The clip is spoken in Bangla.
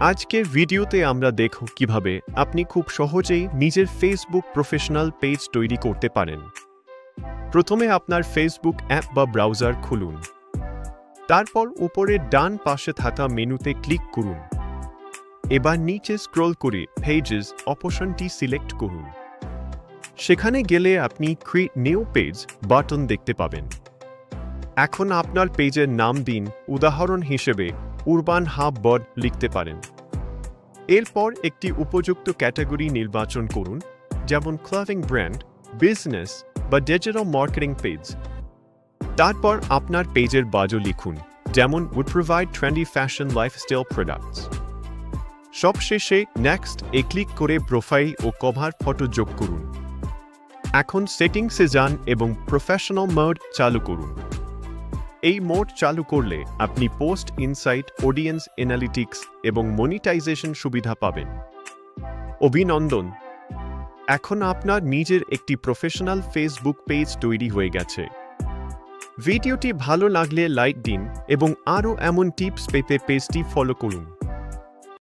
আজকের ভিডিওতে আমরা দেখব কিভাবে আপনি খুব সহজেই নিজের ফেসবুক প্রফেশনাল পেজ তৈরি করতে পারেন। প্রথমে আপনার ফেসবুক অ্যাপ বা ব্রাউজার খুলুন। তারপর উপরের ডান পাশে থাকা মেনুতে ক্লিক করুন। এবার নিচে স্ক্রল করে পেজেস অপশনটি সিলেক্ট করুন। সেখানে গেলে আপনি ক্রিয়েট নিউ পেজ বাটন দেখতে পাবেন। এখন আপনার পেজের নাম দিন, উদাহরণ হিসেবে উরবান হাব বড লিখতে পারেন। এরপর একটি উপযুক্ত ক্যাটাগরি নির্বাচন করুন, যেমন ক্লথিং ব্র্যান্ড, বিজনেস বা ডিজিটাল মার্কেটিং পেজ। তারপর আপনার পেজের বাজো লিখুন, যেমন would provide trendy fashion lifestyle products. সবশেষে নেক্সট এ ক্লিক করে প্রোফাইল ও কভার ফটো যোগ করুন। এখন সেটিংসে যান এবং প্রফেশনাল মোড চালু করুন। এই মোড চালু করলে আপনি পোস্ট ইনসাইট, অডিয়েন্স অ্যানালিটিক্স এবং মনিটাইজেশন সুবিধা পাবেন। অভিনন্দন! এখন আপনার নিজের একটি প্রফেশনাল ফেসবুক পেজ তৈরি হয়ে গেছে। ভিডিওটি ভালো লাগলে লাইক দিন এবং আরও এমন টিপস পেতে পেজটি ফলো করুন।